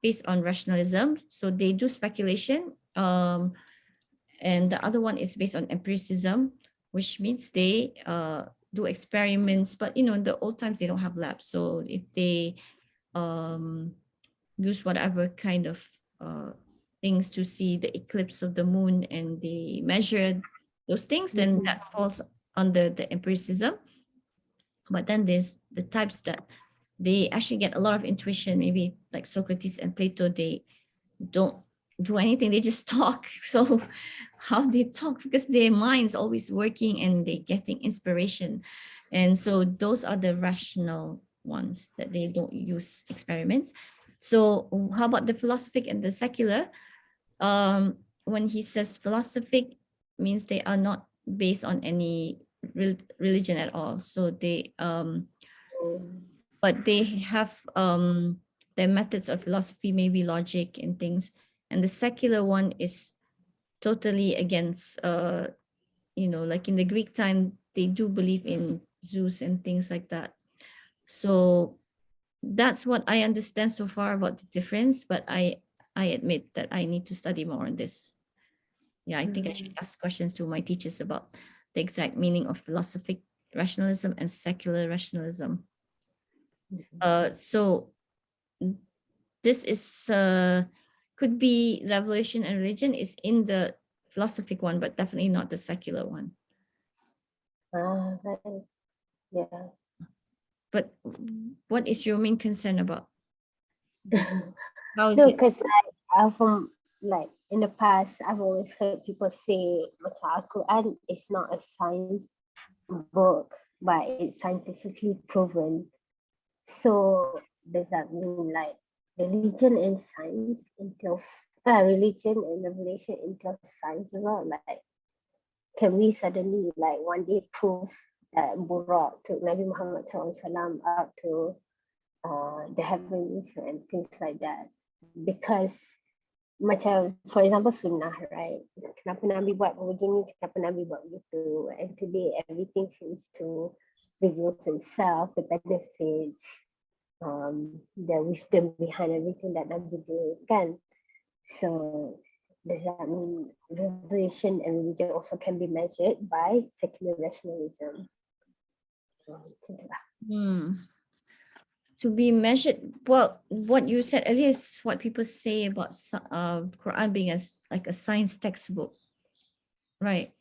based on rationalism, so they do speculation, and the other one is based on empiricism, which means they do experiments. But in the old times they don't have labs, so if they um, use whatever kind of things to see the eclipse of the moon and they measure those things, then that falls under the empiricism. But then there's the types that they actually get a lot of intuition, maybe like Socrates and Plato. They don't do anything, they just talk. So how they talk, because their mind's always working and they're getting inspiration. And so those are the rational ones that they don't use experiments. So how about the philosophic and the secular? When he says philosophic, means they are not based on any religion at all. So they but they have their methods of philosophy, maybe logic and things. And the secular one is totally against like in the Greek time, they do believe in Zeus and things like that. So that's what I understand so far about the difference, but I admit that I need to study more on this. Yeah, I think I should ask questions to my teachers about the exact meaning of philosophic rationalism and secular rationalism. So this is could be revelation and religion is in the philosophic one, but definitely not the secular one. Right. Yeah. But what is your main concern about this? How is No, it? because from like in the past, I've always heard people say macam Al-Quran is not a science book, but it's scientifically proven. So does that mean like religion and science entails religion and revelation entails science as well? Like, can we suddenly like one day prove that Buraq took Nabi Muhammad SAW up to the heavens and things like that? Because macam for example sunnah, right? Kenapa Nabi buat begini, kenapa Nabi buat begitu, and today everything seems to reveal himself, the benefits, the wisdom behind everything that Nabi did, kan? So does that mean revelation and religion also can be measured by secular rationalism? To be measured, well, what you said earlier is what people say about Quran being as like a science textbook, right?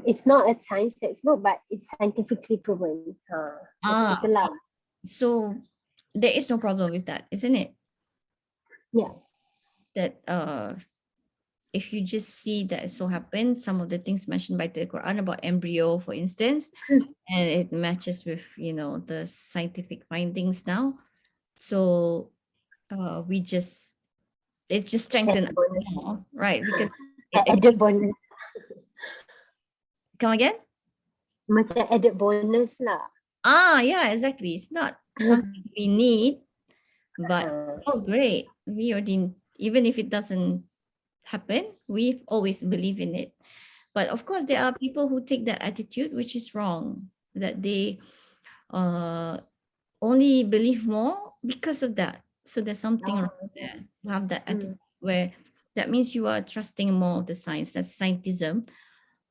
It's not a science textbook, but it's scientifically proven. Macam Ah, itulah. So there is no problem with that, isn't it? Yeah. That if you just see that it so happens, some of the things mentioned by the Quran about embryo, for instance, and it matches with, you know, the scientific findings now. So we just, it just strengthens us bonus. more, right? Because it Added bonus. come again. Macam added bonus lah. Yeah, exactly. It's not something we need, but oh great, we already, even if it doesn't happen, we always believe in it. But of course there are people who take that attitude, which is wrong, that they only believe more because of that. So there's something wrong there. You have that attitude where that means you are trusting more of the science, that's scientism.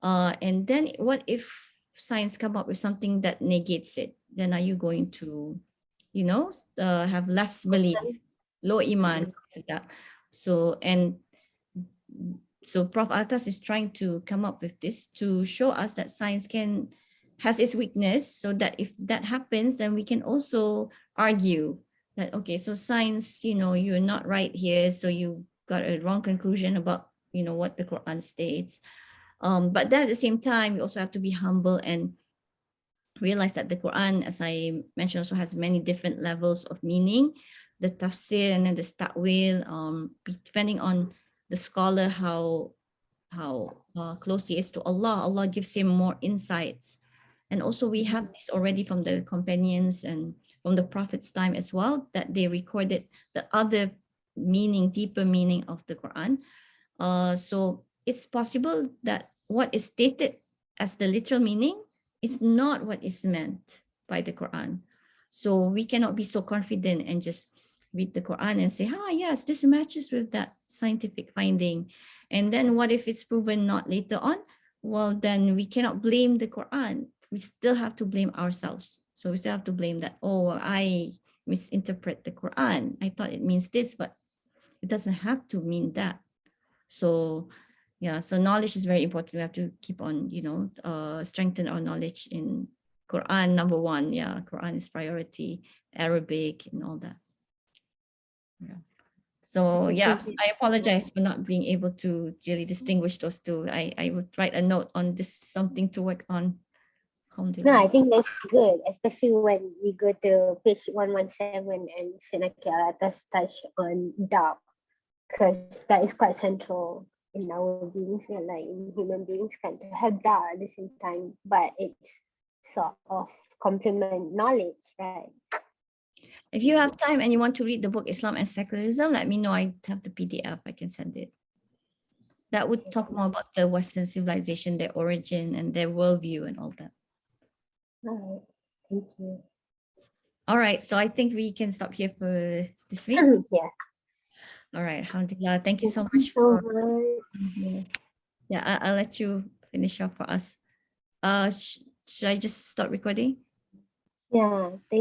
And then what if science come up with something that negates it? Then are you going to, you know, have less belief, low iman, things like that? So, and so Prof. Altas is trying to come up with this to show us that science has its weakness, so that if that happens, then we can also argue that, okay, so science, you know, you're not right here, so you got a wrong conclusion about, you know, what the Quran states. But then at the same time, we also have to be humble and realize that the Quran, as I mentioned, also has many different levels of meaning, the tafsir and then the ta'wil, depending on the scholar, how close he is to Allah. Allah gives him more insights. And also we have this already from the companions and from the Prophet's time as well, that they recorded the other meaning, deeper meaning of the Quran. So it's possible that what is stated as the literal meaning is not what is meant by the Quran. So we cannot be so confident and just read the Quran and say, yes, this matches with that scientific finding. And then what if it's proven not later on? Well, then we cannot blame the Quran. We still have to blame ourselves. So we still have to blame that, oh, I misinterpret the Quran. I thought it means this, but it doesn't have to mean that. So yeah, so knowledge is very important. We have to keep on, you know, strengthen our knowledge in Quran, number one. Yeah, Quran is priority, Arabic and all that. Yeah. So yeah, I apologize for not being able to really distinguish those two. I would write a note on this, something to work on. No, I think that's good, especially when we go to page 117 and Senaki al-Attas touch on doubt, because that is quite central in our beings, like in human beings, kind to have doubt at the same time, but it's sort of complement knowledge, right? If you have time and you want to read the book Islam and Secularism, let me know. I have the PDF. I can send it. That would talk more about the Western civilization, their origin and their worldview and all that. All right. Thank you. All right. So I think we can stop here for this week. Yeah. All right. Alhamdulillah. Thank you so Thank you much so for much. here. Yeah, I'll let you finish off for us. Should I just stop recording? Yeah. Thank